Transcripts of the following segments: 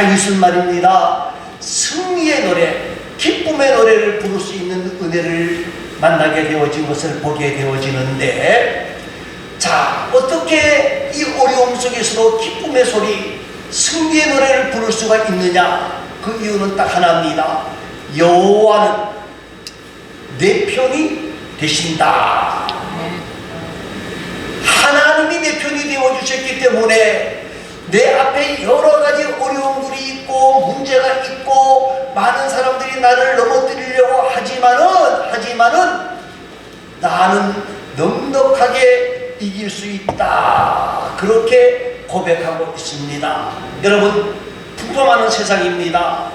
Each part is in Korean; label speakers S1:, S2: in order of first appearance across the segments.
S1: 다윗은 말입니다. 승리의 노래, 기쁨의 노래를 부를 수 있는 은혜를 만나게 되어진 것을 보게 되어지는데, 자, 어떻게 이 어려움 속에서도 기쁨의 소리, 승리의 노래를 부를 수가 있느냐? 그 이유는 딱 하나입니다. 여호와는 내 편이 되신다. 하나님이 내 편이 되어주셨기 때문에 내 앞에 여러 가지 어려움들이 있고 문제가 있고 많은 사람들이 나를 넘어뜨리려고 하지만은 나는 넉넉하게 이길 수 있다. 그렇게 고백하고 있습니다. 여러분, 풍성하는 세상입니다.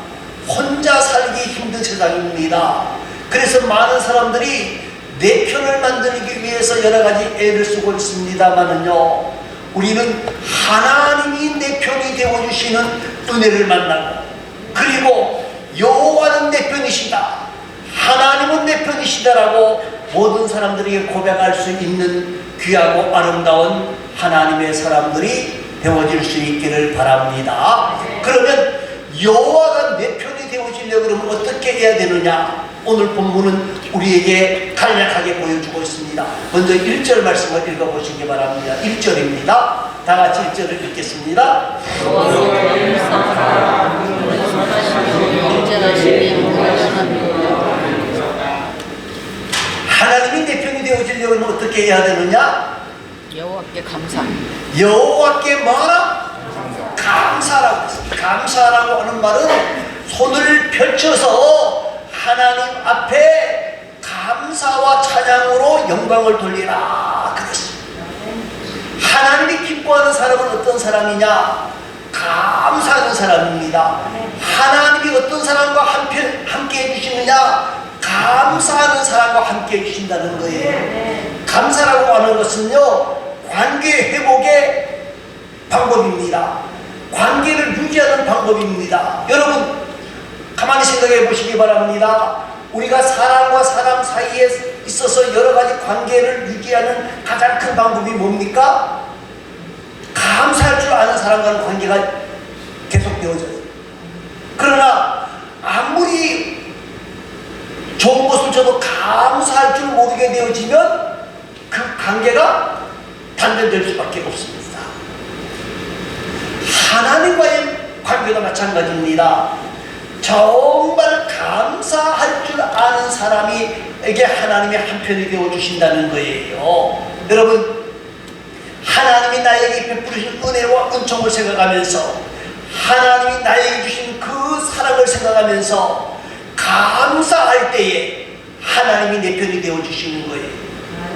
S1: 혼자 살기 힘든 세상입니다. 그래서 많은 사람들이 내 편을 만들기 위해서 여러 가지 애를 쓰고 있습니다만은요, 우리는 하나님이 내 편이 되어주시는 은혜를 만나고, 그리고 여호와는 내 편이시다, 하나님은 내 편이시다라고 모든 사람들에게 고백할 수 있는 귀하고 아름다운 하나님의 사람들이 되어질 수 있기를 바랍니다. 그러면 여호와가 내 편이 되어지려고 그러면 어떻게 해야 되느냐? 오늘 본문은 우리에게 간략하게 보여주고 있습니다. 먼저 1절 말씀을 읽어보시기 바랍니다. 1절입니다. 다 같이 1절을 읽겠습니다. 하나님이 내 편이 되어지려고 하면 어떻게 해야 되느냐?
S2: 여호와께 감사.
S1: 여호와께 뭐라? 감사라고 했습니다. 감사라고 하는 말은 손을 펼쳐서 하나님 앞에 감사와 찬양으로 영광을 돌리라 그랬습니다. 하나님이 기뻐하는 사람은 어떤 사람이냐? 감사하는 사람입니다. 하나님이 어떤 사람과 함께 해주시느냐? 감사하는 사람과 함께 해주신다는 거예요. 감사라고 하는 것은요, 관계 회복의 방법입니다. 관계를 유지하는 방법입니다. 여러분, 가만히 생각해 보시기 바랍니다. 우리가 사람과 사람 사이에 있어서 여러 가지 관계를 유지하는 가장 큰 방법이 뭡니까? 감사할 줄 아는 사람과는 관계가 계속 되어져요. 그러나 아무리 좋은 것을 줘도 감사할 줄 모르게 되어지면 그 관계가 단절될 수밖에 없습니다. 하나님과의 관계가 마찬가지입니다. 정말 감사할 줄 아는 사람에게 하나님이 한편이 되어주신다는 거예요. 여러분, 하나님이 나에게 베푸신 은혜와 은총을 생각하면서, 하나님이 나에게 주신 그 사랑을 생각하면서 감사할 때에 하나님이 내 편이 되어주시는 거예요.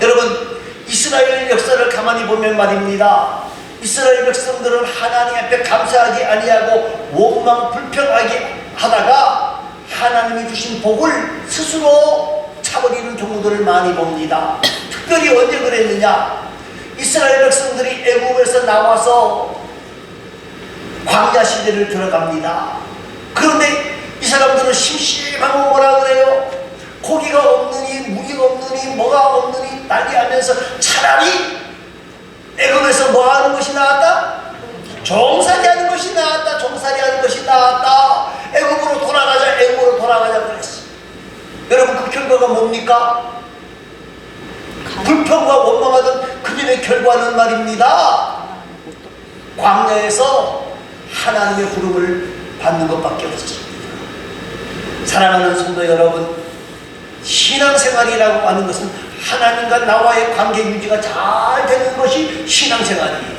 S1: 여러분, 이스라엘 역사를 가만히 보면 말입니다. 이스라엘 백성들은 하나님 앞에 감사하지 아니하고 원망 불평하게 하다가 하나님이 주신 복을 스스로 차버리는 경우들을 많이 봅니다. 특별히 언제 그랬느냐? 이스라엘 백성들이 애굽에서 나와서 광야 시대를 들어갑니다. 그런데 이 사람들은 심심하고 뭐라 그래요? 고기가 없느니 무기가 없느니 뭐가 없느니 난리하면서 차라리 애굽에서 뭐 하는 것이 나았다? 종살이 하는 것이 나았다. 종살이 하는 것이 나았다. 애굽으로 돌아가자, 애굽으로 돌아가자 그랬어. 여러분, 그 결과가 뭡니까? 불평과 원망하던 그들의 결과는 말입니다, 광야에서 하나님의 부름을 받는 것밖에 없었습니다. 사랑하는 성도 여러분, 신앙생활이라고 하는 것은 하나님과 나와의 관계 유지가 잘 되는 것이 신앙생활이에요.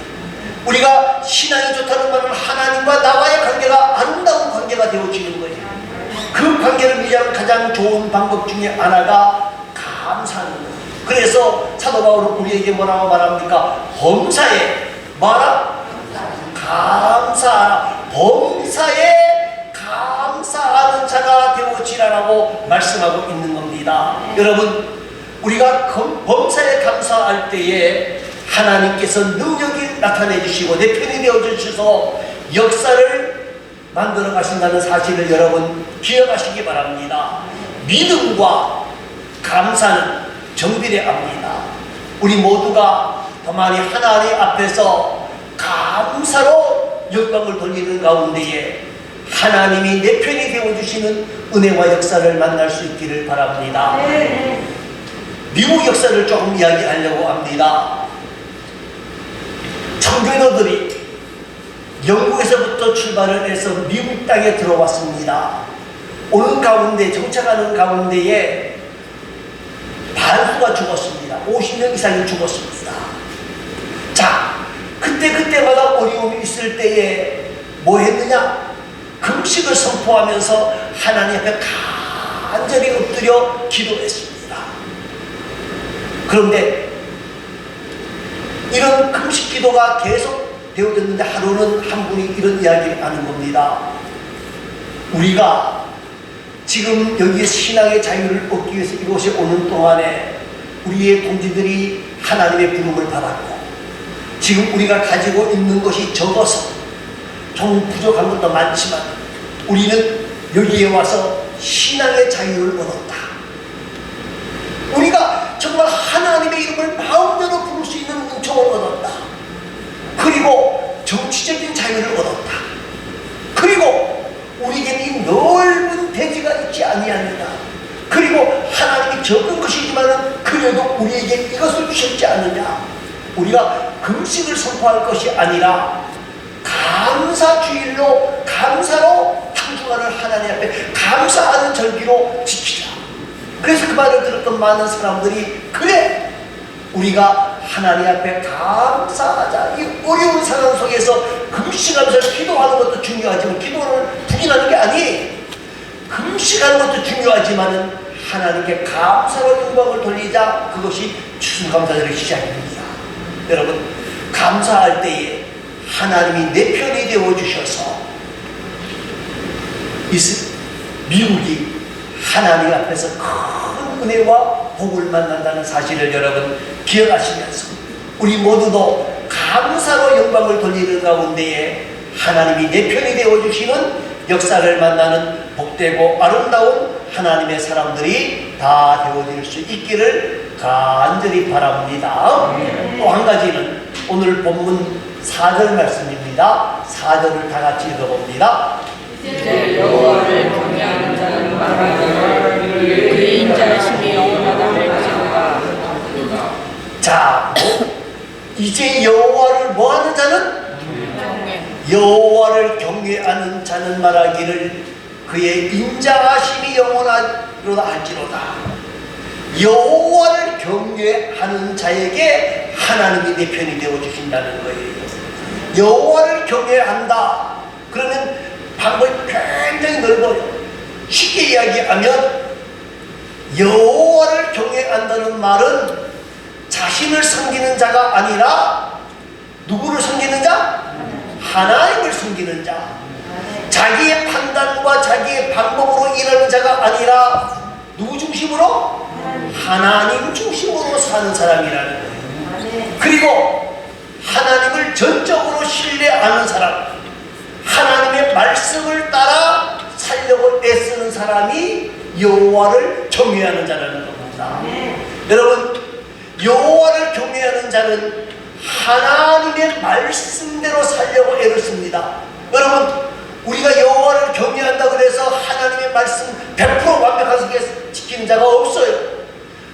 S1: 우리가 신앙이 좋다는 말은 하나님과 나와의 관계가 아름다운 관계가 되어지는 거예요. 그 관계를 유지하는 가장 좋은 방법 중에 하나가 감사하는 거예요. 그래서 사도 바울은 우리에게 뭐라고 말합니까? 범사에 뭐라? 감사하라. 범사에 감사하는 자가 되어지라라고 말씀하고 있는 겁니다. 여러분, 우리가 범사에 감사할 때에 하나님께서 능력이 나타내 주시고 내 편이 되어 주셔서 역사를 만들어 가신다는 사실을 여러분 기억하시기 바랍니다. 믿음과 감사는 정비례합니다. 우리 모두가 더 많이 하나님 앞에서 감사로 영광을 돌리는 가운데에 하나님이 내 편이 되어주시는 은혜와 역사를 만날 수 있기를 바랍니다. 미국 역사를 조금 이야기하려고 합니다. 청교도들이 영국에서부터 출발을 해서 미국 땅에 들어왔습니다. 오는 가운데, 정착하는 가운데에 반수가 죽었습니다. 50명 이상이 죽었습니다. 자, 그때마다 어려움이 있을 때에 뭐 했느냐? 금식을 선포하면서 하나님 앞에 간절히 엎드려 기도했습니다. 그런데 이런 금식 기도가 계속 되어졌는데 하루는 한 분이 이런 이야기를 하는 겁니다. 우리가 지금 여기에 신앙의 자유를 얻기 위해서 이곳에 오는 동안에 우리의 동지들이 하나님의 부름을 받았고, 지금 우리가 가지고 있는 것이 적어서 좀 부족한 것도 많지만 우리는 여기에 와서 신앙의 자유를 얻었다. 우리가 정말 하나님의 이름을 마음대로 부를 수 있는 은총을 얻었다. 그리고 정치적인 자유를 얻었다. 그리고 우리에게는 이 넓은 대지가 있지 아니하느냐. 그리고 하나님이 적은 것이지만 그래도 우리에게 이것을 주셨지 않느냐. 우리가 금식을 선포할 것이 아니라 감사주일로, 감사로 한 주간을 하나님 앞에 감사하는 절기로 지키자. 그래서 그 말을 들었던 많은 사람들이, 그래, 우리가 하나님 앞에 감사하자. 이 어려운 상황 속에서 금식하면서 기도하는 것도 중요하지만, 기도를 부인하는 게 아니, 금식하는 것도 중요하지만 하나님께 감사로 영광을 돌리자. 그것이 추수감사절의 시작입니다. 여러분, 감사할 때에 하나님이 내 편이 되어주셔서 미국이 하나님 앞에서 큰 은혜와 복을 만난다는 사실을 여러분 기억하시면서 우리 모두도 감사로 영광을 돌리는 가운데에 하나님이 내 편이 되어주시는 역사를 만나는 복되고 아름다운 하나님의 사람들이 다 되어질 수 있기를 간절히 바랍니다. 또 한 가지는 오늘 본문 4절 말씀입니다. 4절을 다 같이 읽어봅니다.
S2: 이제 여호와를 경외하는 자는 말하기를 그의 인자하심이 영원하다 할지로다.
S1: 자, 이제 여호와를 뭐하는 자는? 여호와를 경외하는 자는 말하기를 그의 인자하심이 영원하로다 할지로다. 여호와를 경외하는 자에게 하나님이 내 편이 되어주신다는 거예요. 여호와를 경외한다. 그러면 방법이 굉장히 넓어요. 쉽게 이야기하면 여호와를 경외한다는 말은 자신을 섬기는 자가 아니라 누구를 섬기는 자? 하나님을 섬기는 자. 자기의 판단과 자기의 방법으로 일하는 자가 아니라 누구 중심으로? 하나님 중심으로 사는 사람이라는 거예요. 그리고 하나님을 전적으로 신뢰하는 사람, 하나님의 말씀을 따라 살려고 애쓰는 사람이 여호와를 경외하는 자라는 겁니다. 여러분, 여호와를 경외하는 자는 하나님의 말씀대로 살려고 애를 씁니다. 여러분, 우리가 여호와를 경외한다고 해서 하나님의 말씀 100% 완벽하게 지키는 자가 없어요.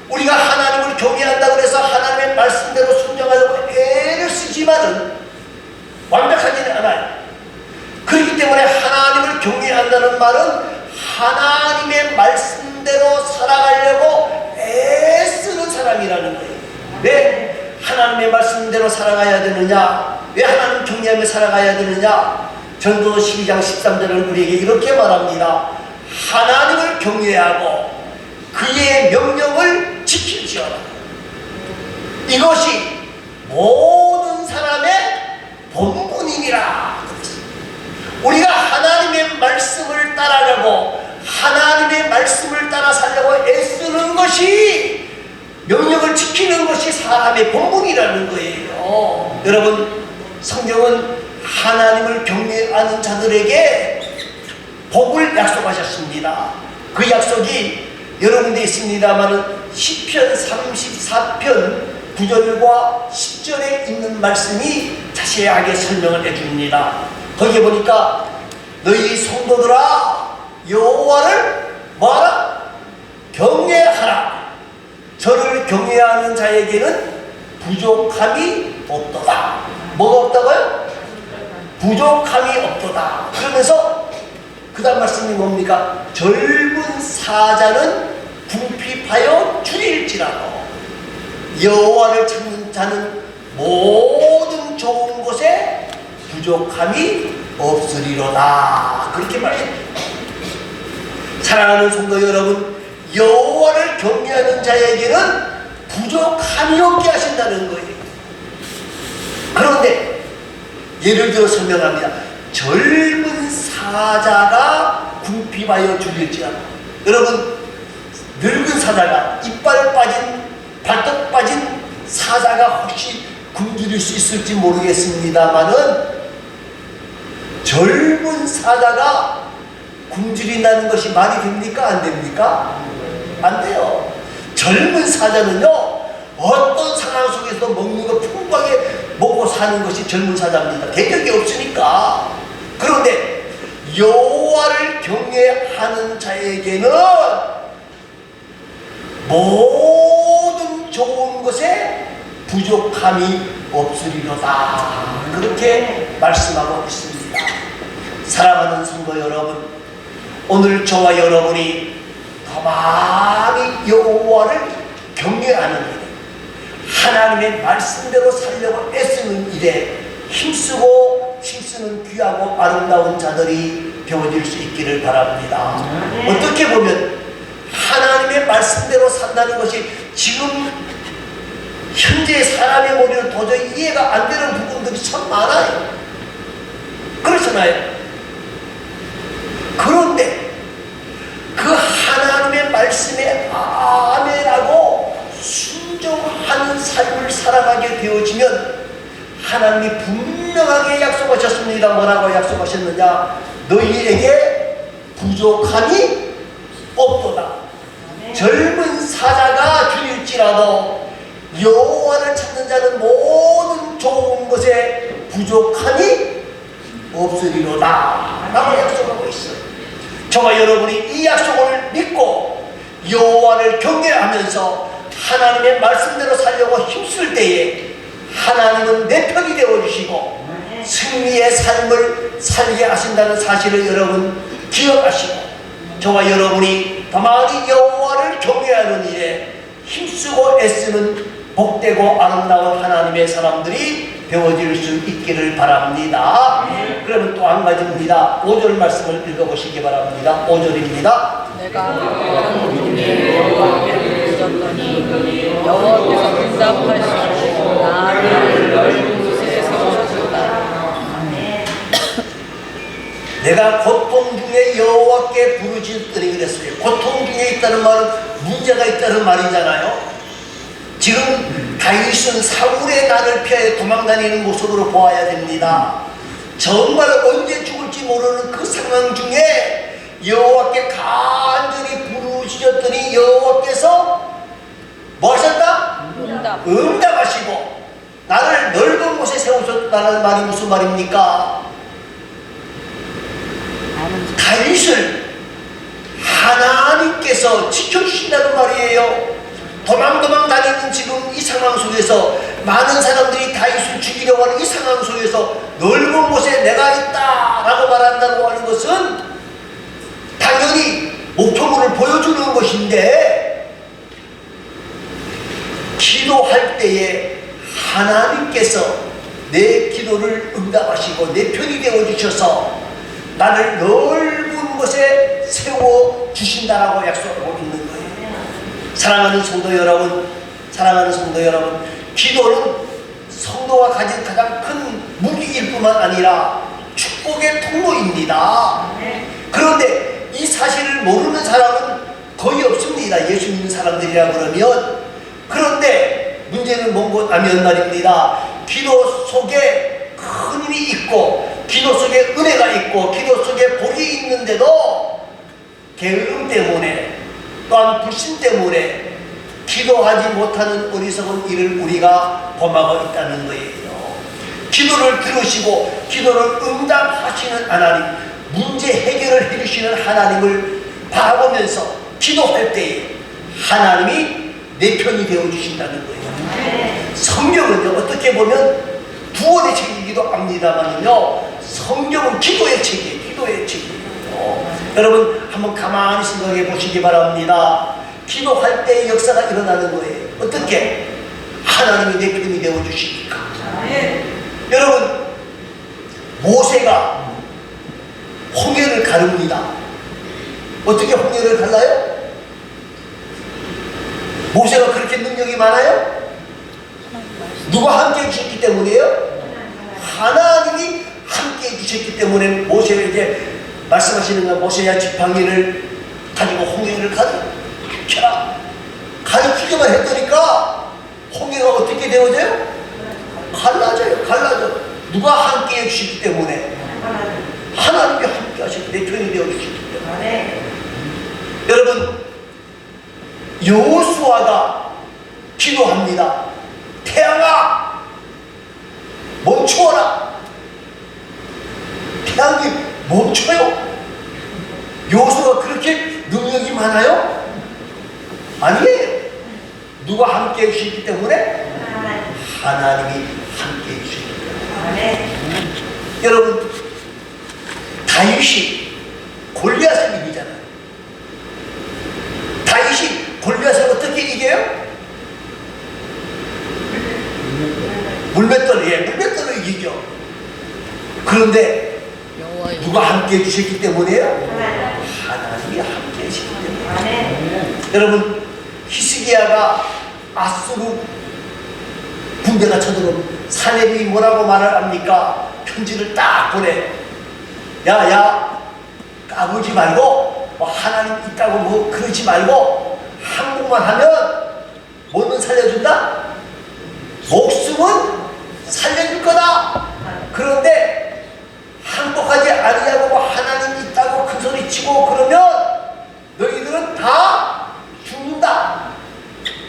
S1: 우리가 하나님을 경외한다고 해서 하나님의 말씀대로 순종하려고 애를 쓰지만은 완벽하지는 않아요. 그렇기 때문에 하나님을 경외한다는 말은 하나님의 말씀대로 살아가려고 애쓰는 사람이라는 거예요. 왜 하나님의 말씀대로 살아가야 되느냐? 왜 하나님 경외하며 살아가야 되느냐? 전도서 12장 13절은 우리에게 이렇게 말합니다. 하나님을 경외하고 그의 명령을 지킬지어다. 이것이 모든 사람의 본분이니라. 우리가 하나님의 말씀을 따라가고 하나님의 말씀을 따라 살려고 애쓰는 것이, 명령을 지키는 것이 사람의 본분이라는 거예요. 여러분, 성경은 하나님을 경외하는 자들에게 복을 약속하셨습니다. 그 약속이 여러 군데 있습니다만 시편 34편 9절과 10절에 있는 말씀이 자세하게 설명을 해줍니다. 거기에 보니까 너희 성도들아 여호와를 뭐하라? 경외하라. 저를 경외하는 자에게는 부족함이 없도다. 뭐가 없다고요? 부족함이 없도다. 그러면서 그 다음 말씀이 뭡니까? 젊은 사자는 궁핍하여 줄일지라도 여호와를 찾는 자는 모든 좋은 것에 부족함이 없으리로다. 그렇게 말합니다. 사랑하는 성도 여러분, 여호와를 경외하는 자에게는 부족함이 없게 하신다는 거예요. 그런데 예를 들어 설명합니다. 젊은 사자가 궁핍하여 줄일지라도, 여러분 늙은 사자가 이빨 빠진 발톱 빠진 사자가 혹시 굶주릴 수 있을지 모르겠습니다만은 젊은 사자가 굶주린다는 것이 말이 됩니까? 안 됩니까? 안 돼요. 젊은 사자는요 어떤 상황 속에서 먹는 거 풍부하게 먹고 사는 것이 젊은 사자입니다. 대적이 없으니까. 그런데 여호와를 경외하는 자에게는 모든 좋은 것에 부족함이 없으리로다. 그렇게 말씀하고 있습니다. 사랑하는 성도 여러분, 오늘 저와 여러분이 더 많이 여호와를 경외하는 일, 하나님의 말씀대로 살려고 애쓰는 일에 힘쓰는 귀하고 아름다운 자들이 되어질 수 있기를 바랍니다. 어떻게 보면 하나님의 말씀대로 산다는 것이 지금 현재 사람의 머리는 도저히 이해가 안 되는 부분들이 참 많아요. 그렇잖아요. 그런데 그 하나님의 말씀에 아멘하고 순종하는 삶을 살아가게 되어지면 하나님이 분명하게 약속하셨습니다. 뭐라고 약속하셨느냐? 너희에게 부족함이 없도다. 젊은 사자가 줄일지라도 여호와를 찾는 자는 모든 좋은 것에 부족함이 없으리로다 라고 약속하고 있어요. 저와 여러분이 이 약속을 믿고 여호와를 경외하면서 하나님의 말씀대로 살려고 힘쓸 때에 하나님은 내 편이 되어주시고 승리의 삶을 살게 하신다는 사실을 여러분 기억하시고 저와 여러분이 더 많이 여호와를 경외하는 일에 힘쓰고 애쓰는 복되고 아름다운 하나님의 사람들이 되어질 수 있기를 바랍니다. 그러면 또 한 가지입니다. 5절 말씀을 읽어보시기 바랍니다. 5절입니다.
S2: 내가 한 중에 여호와께 부르짖었더니 여호와께서 응답하시고 나를 넓은 곳에 세우셨도다.
S1: 내가 고통 중에 여호와께 부르짖었더니 그랬어요. 고통 중에 있다는 말은 문제가 있다는 말이잖아요. 지금 다윗은 사울의 난을 피하여 도망다니는 모습으로 보아야 됩니다. 정말 언제 죽을지 모르는 그 상황 중에 여호와께 간절히 부르짖었더니 여호와께서 뭐 하셨다? 응답하시고 나를 넓은 곳에 세우셨다는 말이 무슨 말입니까? 다윗을 하나님께서 지켜주신다는 말이에요. 도망도망 다니는 지금 이 상황 속에서 많은 사람들이 다윗을 죽이려고 하는 이 상황 속에서 넓은 곳에 내가 있다 라고 말한다고 하는 것은 당연히 목표물을 보여주는 것인데 기도할 때에 하나님께서 내 기도를 응답하시고 내 편이 되어주셔서 나를 넓은 곳에 세워주신다라고 약속하고 있는 거예요. 사랑하는 성도 여러분, 기도는 성도가 가진 가장 큰 무기일 뿐만 아니라 축복의 통로입니다. 그런데 이 사실을 모르는 사람은 거의 없습니다. 예수 믿는 사람들이라 그러면. 그런데 문제는 뭔고 하면 말입니다. 기도 속에 큰 힘이 있고 기도 속에 은혜가 있고 기도 속에 복이 있는데도 게으름 때문에 또한 불신 때문에 기도하지 못하는 어리석은 일을 우리가 범하고 있다는 거예요. 기도를 들으시고 기도를 응답하시는 하나님, 문제 해결을 해주시는 하나님을 바라보면서 기도할 때에 하나님이 내 편이 되어주신다는 거예요. 성경은요, 어떻게 보면 구원의 책이기도 합니다만요, 성경은 기도의 책이에요. 기도의 책이에요. 여러분 한번 가만히 생각해 보시기 바랍니다. 기도할 때의 역사가 일어나는 거예요. 어떻게? 하나님이 내 편이 되어주시니까. 여러분, 모세가 홍해를 가릅니다. 어떻게 홍해를 갈라요? 모세가 그렇게 능력이 많아요? 누가 함께 해주셨기 때문이에요? 하나님이 함께 해주셨기 때문에 모세가 이제 말씀하시는 건 모세야 지팡이를 가지고 홍해를 가르쳐라. 가르치기만 했더니까 홍해가 어떻게 되어져요? 갈라져요. 갈라져. 누가 함께 해주시기 때문에? 하나님이 함께 하시기 내 편이 되어주시기 때문에. 여러분, 여호수아가 기도합니다. 태양아 멈추어라. 태양이 멈춰요? 여호수아가 그렇게 능력이 많아요? 아니에요. 누가 함께 해주시기 때문에? 하나님이 함께 해주시기 때문에. 여러분, 다윗이 골리앗을 이기잖아요. 다윗이 골리앗을 어떻게 이겨요? 물맷돌로 이기죠. 그런데 누가 함께 해주셨기 때문에요? 하나님이 함께 해주셨기 때문에. 여러분, 히스기야가 아수르 군대가 쳐들어오면 사내들이 뭐라고 말을 합니까? 편지를 딱 보내. 야, 까불지 말고, 뭐 하나님 있다고 뭐 그러지 말고, 항복만 하면 뭐는 살려준다? 목숨은 살려줄 거다. 그런데 항복하지 아니하고 뭐 하나님 있다고 큰 소리 치고 그러면 너희들은 다 죽는다.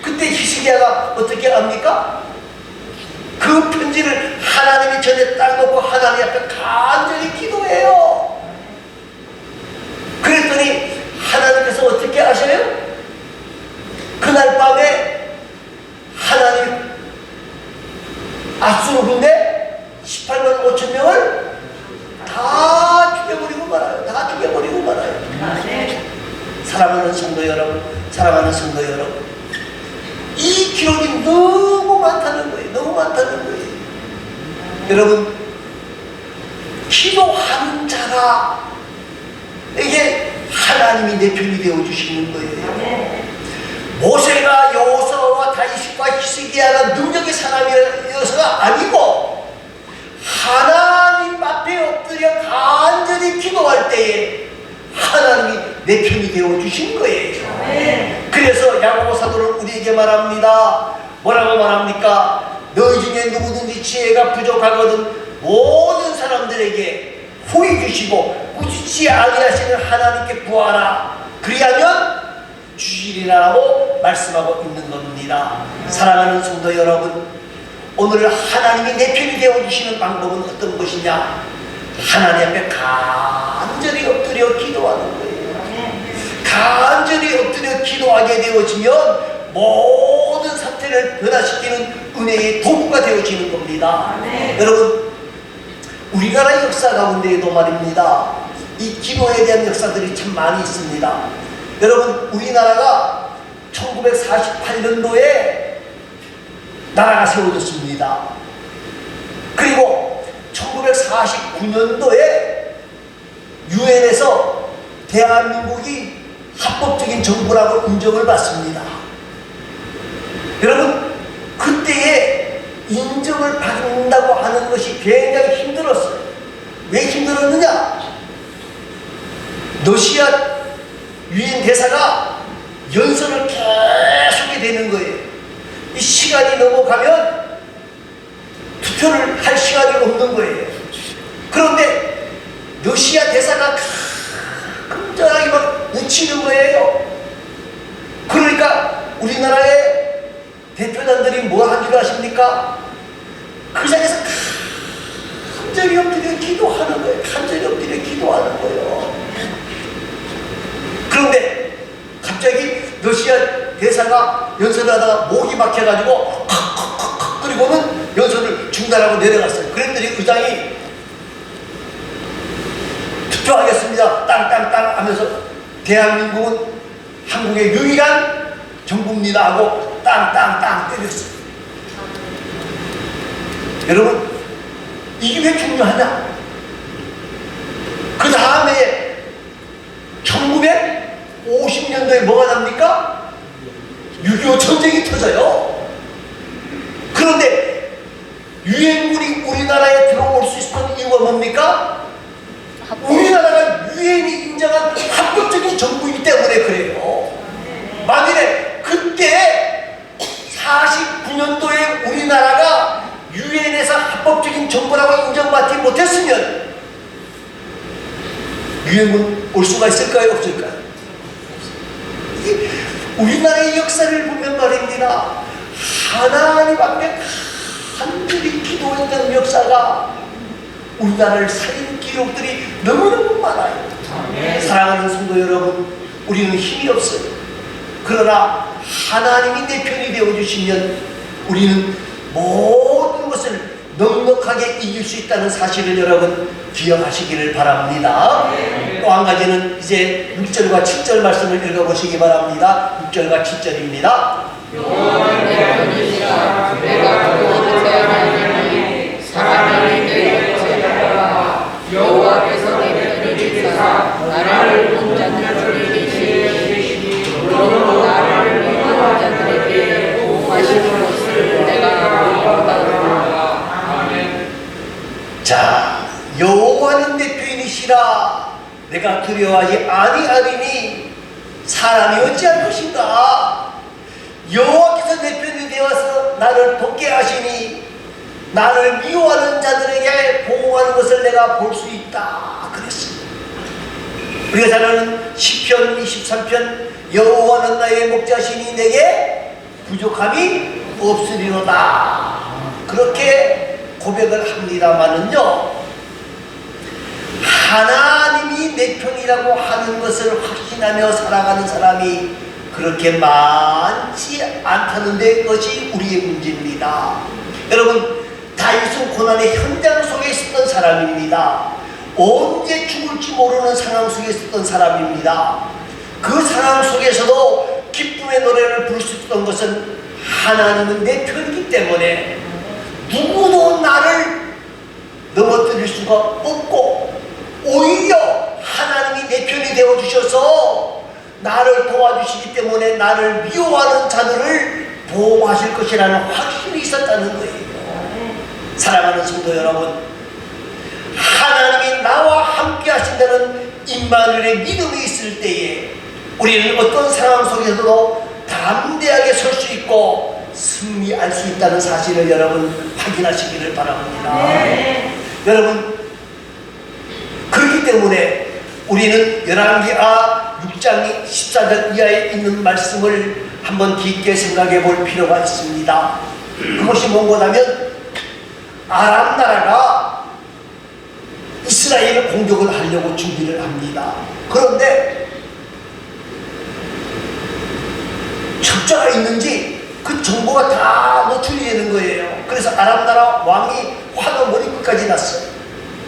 S1: 그때 히스기야가 어떻게 합니까? 그 편지를 하나님이 전에 딱 놓고 하나님 앞에 간절히 기도해요. 그랬더니 하나님께서 어떻게 하셔요? 그날 밤에 하나님 아수르 군대 18만 5천 명을 다 죽여버리고 말아요. 다 죽여버리고 말아요. 사랑하는 성도 여러분, 사랑하는 성도 여러분, 이 기록이 너무 많다는 거예요. 너무 많다는 거예요. 여러분, 기도하는 자가 이게 하나님이 내 편이 되어주시는 거예요. 모세가 여호수아와 다윗과 히스기야가 능력의 사람이어서가 아니고 하나님 앞에 엎드려 간절히 기도할 때에 하나님이 내 편이 되어주신 거예요. 그래서 야고보 사도는 우리에게 말합니다. 뭐라고 말합니까? 너희 중에 누구든지 지혜가 부족하거든 모든 사람들에게 후히 주시고 꾸짖지 아니하시는 하나님께 구하라. 그리하면 주시리라고 말씀하고 있는 겁니다. 사랑하는 성도 여러분, 오늘 하나님이 내 편이 되어주시는 방법은 어떤 것이냐? 하나님 앞에 간절히 엎드려 기도하는 거예요. 간절히 엎드려 기도하게 되어지면 모든 사태를 변화시키는 은혜의 도구가 되어지는 겁니다. 여러분, 우리나라 역사 가운데에도 말입니다, 이 기도에 대한 역사들이 참 많이 있습니다. 여러분, 우리나라가 1948년도에 나라가 세워졌습니다. 그리고 1949년도에 유엔에서 대한민국이 합법적인 정부라고 인정을 받습니다. 여러분, 그때에 인정을 받는다고 하는 것이 굉장히 힘들었어요. 왜 힘들었느냐? 러시아 유엔 대사가 연설을 계속하게 되는 거예요. 이 시간이 넘어가면 투표를 할 시간이 없는 거예요. 그런데 러시아 대사가 굉장히 막 외치는 거예요. 그러니까 우리나라의 대표단들이 뭐 한 줄 아십니까? 그 자리에서 간절히 엎드려 기도하는 거예요. 간절히 엎드려 기도하는 거예요. 그런데 갑자기 러시아 대사가 연설을 하다가 목이 막혀가지고 칵칵칵 그리고는 연설을 중단하고 내려갔어요. 그랬더니 의장이 투표하겠습니다. 땅땅땅 하면서 대한민국은 한국의 유일한 정부입니다 하고 땅땅땅 때렸어요. 여러분, 이게 왜 중요하냐? 그 다음에 1950년도에 뭐가 납니까? 6.25 전쟁이 터져요. 그런데 유엔군이 우리나라에 들어올 수 있었던 이유가 뭡니까? 우리나라가 유엔이 인정한 합법적인 정부이기 때문에 그래요. 만일에 그때 49년도에 우리나라가 유엔에서 합법적인 정부라고 인정받지 못했으면 유엔군 올 수가 있을까요? 없을까요? 우리나라의 역사를 보면 말입니다. 하나님 앞에 간절히 기도했던 역사가 우리나라를 살린 기록들이 너무너무 많아요. 사랑하는 성도 여러분, 우리는 힘이 없어요. 그러나 하나님이 내 편이 되어주시면 우리는 모든 것을 넉넉하게 이길 수 있다는 사실을 여러분 기억하시기를 바랍니다. 또 한 가지는 이제 6절과 7절 말씀을 읽어보시기 바랍니다. 6절과 7절입니다.
S2: 여호와는 내 편이시라. 내가 그것을 제하나니 사람이 내 영체하라. 여호와께서 내 편이시사 나를 본 자들을 이기시니 그러므로 나를 믿는 자들에게 보호하시는 것을 내가 보이노라.
S1: 자, 여호와는 내 편이시라. 내가 두려워하지 아니하리니 사람이 어찌할 것인가? 여호와께서 내 편이 되어서 나를 돕게 하시니 나를 미워하는 자들에게 보호하는 것을 내가 볼 수 있다. 그랬습니다. 우리가 잘 아는 시편 23편 여호와는 나의 목자시니 내게 부족함이 없으리로다. 그렇게 고백을 합니다마는요, 하나님이 내 편이라고 하는 것을 확신하며 살아가는 사람이 그렇게 많지 않다는 데 것이 우리의 문제입니다. 여러분, 다윗은 고난의 현장 속에 있었던 사람입니다. 언제 죽을지 모르는 상황 속에 있었던 사람입니다. 그 상황 속에서도 기쁨의 노래를 부를 수 있었던 것은 하나님은 내 편이기 때문에 누구도 나를 넘어뜨릴 수가 없고, 오히려 하나님이 내 편이 되어주셔서 나를 도와주시기 때문에 나를 미워하는 자들을 보호하실 것이라는 확신이 있었다는 거예요. 사랑하는 성도 여러분, 하나님이 나와 함께 하신다는 임마누엘의 믿음이 있을 때에 우리는 어떤 상황 속에서도 담대하게 설 수 있고 승리할 수 있다는 사실을 여러분 확인하시기를 바랍니다. 여러분, 그렇기 때문에 우리는 열왕기하 6장 14절 이하에 있는 말씀을 한번 깊게 생각해 볼 필요가 있습니다. 그것이 뭔가하면 아람 나라가 이스라엘을 공격을 하려고 준비를 합니다. 그런데 적자가 있는지 그 정보가 다 노출이 되는 거예요. 그래서 아람 나라 왕이 화가 머리 끝까지 났어요.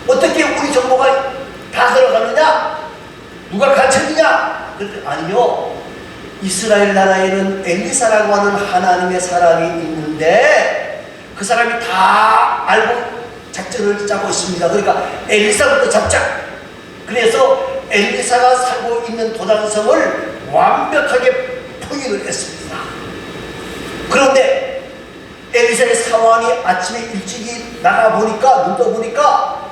S1: 어떻게 우리 정보가 다 들어가느냐? 누가 간첩이냐? 그랬더니 아니요, 이스라엘 나라에는 엘리사라고 하는 하나님의 사람이 있는데 그 사람이 다 알고 작전을 짜고 있습니다. 그러니까 엘리사부터 잡자. 그래서 엘리사가 살고 있는 도단성을 완벽하게 포위를 했습니다. 그런데 엘리사의 사환이 아침에 일찍이 나가보니까, 눈 떠보니까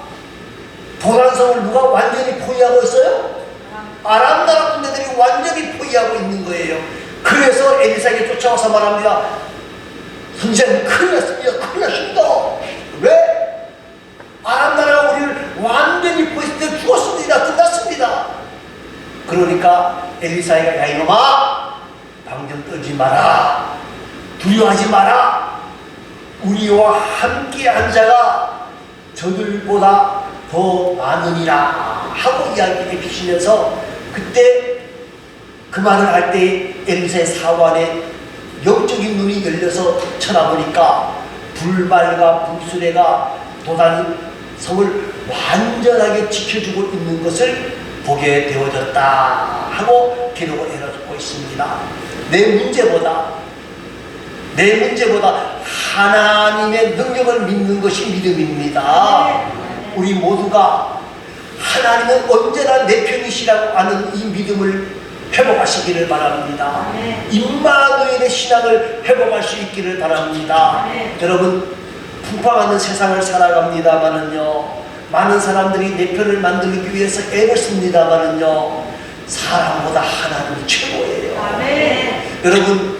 S1: 도단성을 누가 완전히 포위하고 있어요? 아람 나라 군대들이 완전히 포위하고 있는 거예요. 그래서 엘리사에게 쫓아와서 말합니다. 선생님, 큰일 났습니다. 큰일 났습니다. 왜? 아람 나라가 우리를 완전히 포위했을 때 죽었습니다. 끝났습니다. 그러니까 엘리사가 야 이놈아, 방정 떨지 마라. 두려워하지 마라. 우리와 함께 한 자가 저들보다 더 많으니라 하고 이야기해 주시면서 그때 그 말을 할 때 엘리사의 사관에 영적인 눈이 열려서 쳐다보니까 불말과 불수레가 도단 성을 완전하게 지켜주고 있는 것을 보게 되어졌다 하고 기록을 해놓고 있습니다. 내 문제보다 하나님의 능력을 믿는 것이 믿음입니다. 우리 모두가 하나님은 언제나 내 편이시라고 하는 이 믿음을 회복하시기를 바랍니다. 임마누엘의 신앙을 회복할 수 있기를 바랍니다. 여러분, 풍파하는 세상을 살아갑니다마는요, 많은 사람들이 내 편을 만들기 위해서 애를 씁니다마는요, 사람보다 하나님이 최고예요. 여러분,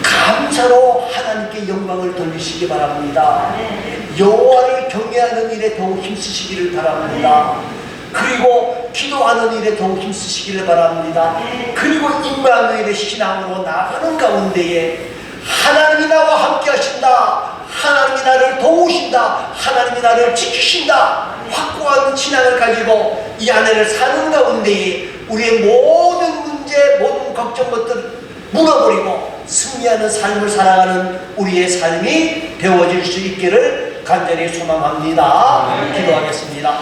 S1: 감사로 하나님께 영광을 돌리시기 바랍니다. 여호와를 경외하는 일에 더욱 힘쓰시기를 바랍니다. 그리고 기도하는 일에 더욱 힘쓰시기를 바랍니다. 그리고 임마누엘의 신앙으로 나가는 가운데에 하나님이 나와 함께 하신다, 하나님이 나를 도우신다, 하나님이 나를 지키신다, 확고한 신앙을 가지고 이 안에를 사는 가운데에 우리의 모든 문제, 모든 걱정 것들 물어버리고 승리하는 삶을 살아가는 우리의 삶이 되어질 수 있기를 간절히 소망합니다. 기도하겠습니다.